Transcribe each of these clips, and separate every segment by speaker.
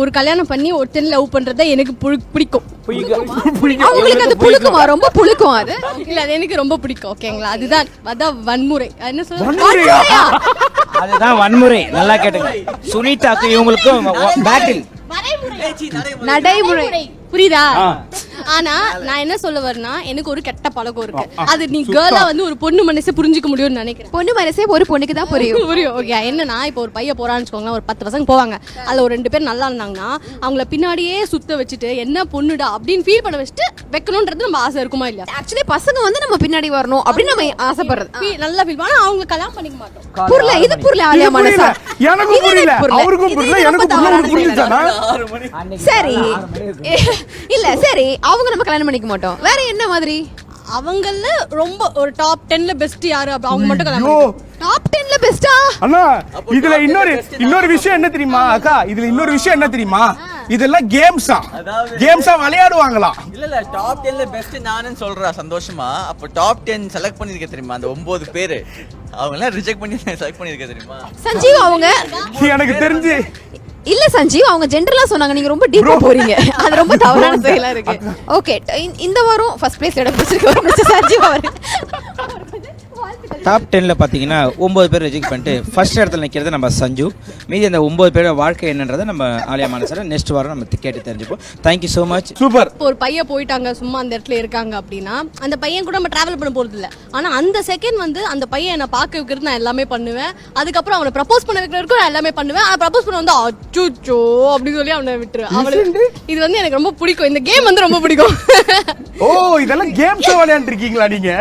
Speaker 1: ஒரு கல்யாணம் பண்ணி ஒருத்தன் லவ் பண்றத எனக்கு பிடிக்கும்.
Speaker 2: அவங்களுக்கு அது புழுக்குமா? ரொம்ப புழுக்கும் அது.
Speaker 1: இல்ல அது எனக்கு ரொம்ப பிடிக்கும். ஓகேங்களா, அதான் வன்முறை. என்ன சொல்றேன்,
Speaker 3: அதுதான் வன்முறை. நல்லா கேட்டுங்க. சுனிதாக்கு இவங்களுக்கும் பேட்டில்
Speaker 2: நடைமுறை
Speaker 1: புரியுதா? ஆனா நான் என்ன சொல்ல வரேன்னா, எனக்கு ஒரு கெட்ட பழக்கம் இருக்கு. அது நீ கேர்லா வந்து ஒரு பொண்ணு மனசே புரிஞ்சுக்க முடியும்னு நினைக்கிறேன்.
Speaker 2: பொண்ணு மனசே ஒரு பொண்ணுக்கு தான் புரியும்.
Speaker 1: ஓகே, என்னன்னா இப்போ ஒரு பையன் போறான்னு வச்சுக்கோங்களேன், ஒரு 10 பசங்க போவாங்க. அதுல ஒரு 2 பேர் நல்லா இருந்தாங்கன்னா அவங்கள பின்னாடியே சுத்த வச்சுட்டு என்ன பொண்ணுடா அப்படின்னு ஃபீல் பண்ண வச்சுட்டு வைக்கணும்ன்றது நம்ம ஆசை இருக்குமா இல்லையா?
Speaker 2: ஆக்சுவலி பசங்க வந்து நம்ம பின்னாடி வரணும் அப்படின்னு நம்ம ஆசைப்படுறது.
Speaker 1: நல்லா ஃபீல் பண்ணா அவங்க கல்யாணம் பண்ணிக்க மாட்டோம்.
Speaker 2: புரியல, இது புரியல. ஆலியா மனசா
Speaker 4: எனக்கு புரியல, அவருக்கும் புரியல, எனக்கு புரியல.
Speaker 2: சரி இல்ல, சரி அவங்க நம்ம கல்யாணம் பண்ணிக்க மாட்டோம். வேற என்ன மாதிரி?
Speaker 1: அவங்கள ரொம்ப ஒரு டாப் 10ல பெஸ்ட் யாரு அவங்க மட்டும் கல்யாணம்.
Speaker 2: டாப் 10ல பெஸ்டா?
Speaker 4: அண்ணா இதுல இன்னொரு விஷயம் என்ன தெரியுமா அக்கா? இதுல இன்னொரு விஷயம் என்ன தெரியுமா? இதெல்லாம் கேம்ஸா விளையாடுவாங்களா?
Speaker 5: இல்ல டாப் 10ல பெஸ்ட் நானுன்னு சொல்றா சந்தோஷமா. அப்ப டாப் 10 செலக்ட் பண்ணிருக்க தெரியுமா? அந்த 9 பேரு அவங்க எல்லாம் ரிஜெக்ட் பண்ணி செலக்ட் பண்ணிருக்க தெரியுமா?
Speaker 2: சஞ்சீவ் அவங்க
Speaker 4: எனக்கு தெரிஞ்சு
Speaker 2: இல்ல சஞ்சீவ் அவங்க ஜெனரலா சொன்னாங்க. நீங்க ரொம்ப டீப்பா போறீங்க. அது ரொம்ப தவறான செயலா இருக்கு. ஓகே, இந்த வாரம் ஃபர்ஸ்ட் பிளேஸ் இடம் பிடிச்சிருக்காரு மிஸ்டர் சஞ்சீவ் அவர்கள்.
Speaker 3: டாப் 10ல பார்த்தீங்கன்னா 9 பேர் ரிஜெக்ட் பண்ணிட்டு ஃபர்ஸ்ட் இடத்துல நிற்கிறது நம்ம சஞ்சு. மீதி அந்த 9 பேரோட வாழ்க்கை என்னன்றதை நம்ம ஆலியா மானசரை நெக்ஸ்ட் வாரம் நம்ம கேட்டு தெரிஞ்சுப்போம். Thank you so much.
Speaker 4: சூப்பர்.
Speaker 1: ஒரு பையன் போயிட்டாங்க சும்மா அந்த இடத்துல இருக்காங்க அப்படின்னா அந்த பையன் கூட நம்ம டிராவல் பண்ண போறது இல்லை. ஆனால் அந்த செகண்ட் வந்து அந்த பையன் என்னை பார்க்க வைக்கிறது நான் எல்லாமே பண்ணுவேன். அதுக்கப்புறம் அவனை ப்ரப்போஸ் பண்ண வைக்கிற வரைக்கும் நான் எல்லாமே பண்ணுவேன். ஆனால் ப்ரப்போஸ் பண்ண வந்து அச்சோ அப்படின்னு சொல்லி அவனை விட்டுருவேன். அவளுக்கு இது வந்து எனக்கு ரொம்ப பிடிக்கும். இந்த கேம் வந்து ரொம்ப பிடிக்கும்.
Speaker 4: ஓ, இதெல்லாம் கேம்ஸ் விளையாண்டு இருக்கீங்களா நீங்க?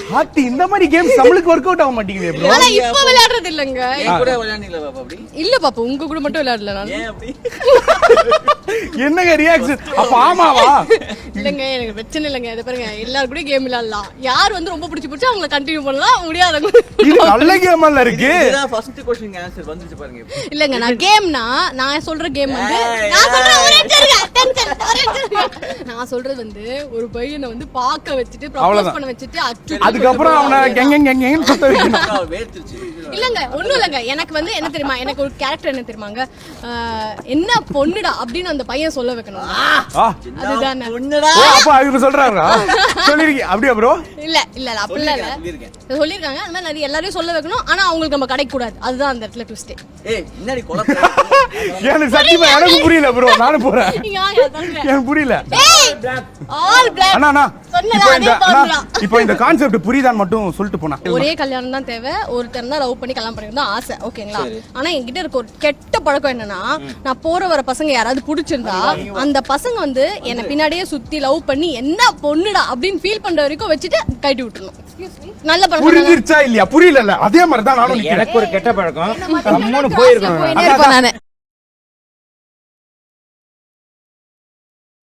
Speaker 4: ஹாத்தி இந்த மாதிரி கேம்ஸ் நம்மளுக்கு வொர்க் அவுட் ஆக மாட்டேங்குது ப்ரோ.
Speaker 1: ஆனா இப்ப விளையாடுறது இல்லங்க.
Speaker 5: என் கூட விளையாடுனீங்களா பாப்பா? அப்படி
Speaker 1: இல்ல பாப்பா, உங்க கூட மட்டும் விளையாடல நான்.
Speaker 5: ஏன் அப்படி?
Speaker 4: என்னங்க ரியாக்ஷன்? அப்ப ஆமாவா?
Speaker 1: இல்லங்க, எனக்கு பிரச்சனை இல்லங்க. இது பாருங்க, எல்லாரும் கூட கேம் விளையாடலாம். யார் வந்து ரொம்ப பிடிச்சு அவங்கள கண்டினியூ பண்ணலாம். முடியாதவங்க
Speaker 4: இது நல்ல கேம்ல இருக்கு.
Speaker 5: இதுதான் ஃபர்ஸ்ட் क्वेश्चन ஆன்சர் வந்துச்சு பாருங்க.
Speaker 1: இல்லங்க, நான் கேம்னா நான் சொல்ற கேம் வந்து நான் சொல்ற ஒரே நான் சொல்றது வந்து ஒரு பையனை வந்து பார்க்க வச்சிட்டு ப்ரப்போஸ் பண்ண வச்சிட்டு
Speaker 4: அதுக்கப்புறம் அவனை கெங்கன்னு சுத்த வைக்கணும்.
Speaker 5: வேர்த்துச்சு.
Speaker 1: இல்லங்க, ஒண்ணும் இல்லங்க. எனக்கு வந்து என்ன தெரியுமா, எனக்கு ஒரு கேரக்டர் என்ன தெரியுமாங்க, என்ன பொண்ணுடா அப்படின்னு அந்த பையன் சொல்ல வைக்கணும். அதுதான்
Speaker 5: பொண்ணுடா.
Speaker 4: அப்ப அவங்க சொல்றாரா? சொல்லிருக்கீங்க அப்படியே ப்ரோ?
Speaker 1: இல்ல அப்படி இல்ல சொல்லிருக்காங்க. அந்த மாதிரி நிறைய எல்லாரையும் சொல்ல வைக்கணும். ஆனா அவங்களுக்கு நம்ம கிடைக்க கூடாது. அதுதான் அந்த இடத்துல ட்விஸ்ட்.
Speaker 5: ஏய் என்னடி குழப்பம்?
Speaker 4: எனக்கு சத்தியமா எனக்கு புரியல ப்ரோ. நானும் போறேன். எனக்கு புரியல.
Speaker 1: ஆல் பிளாக்
Speaker 4: அண்ணா
Speaker 1: சொன்னதே
Speaker 4: இப்போ இந்த கான்செப்ட் புரியுதான்னு மட்டும் சொல்லிட்டு போனா.
Speaker 1: ஒரே கல்யாணம் தான் தேவை. ஒருத்தர் தான் லவ் பண்ணி கல்யாணம் பண்ணிருந்தா ஆசை. ஓகேங்களா? ஆனா என்கிட்ட இருக்க ஒரு கெட்ட பழக்கம் என்னன்னா, நான் போற வர பசங்க யாராவது பிடிச்சிருந்தா அந்த பசங்க வந்து என்ன பின்னாடியே சுத்தி லவ் பண்ணி என்ன பொண்ணுடா அப்படின்னு ஃபீல் பண்ற வரைக்கும் வச்சுட்டு கட்டி விட்டுறணும். நல்ல பழக்கம்.
Speaker 4: புரிஞ்சிருச்சா இல்லையா? புரியல. அதே மாதிரி தான் நானும்.
Speaker 3: எனக்கு ஒரு கெட்ட பழக்கம். போயிருக்கணும்.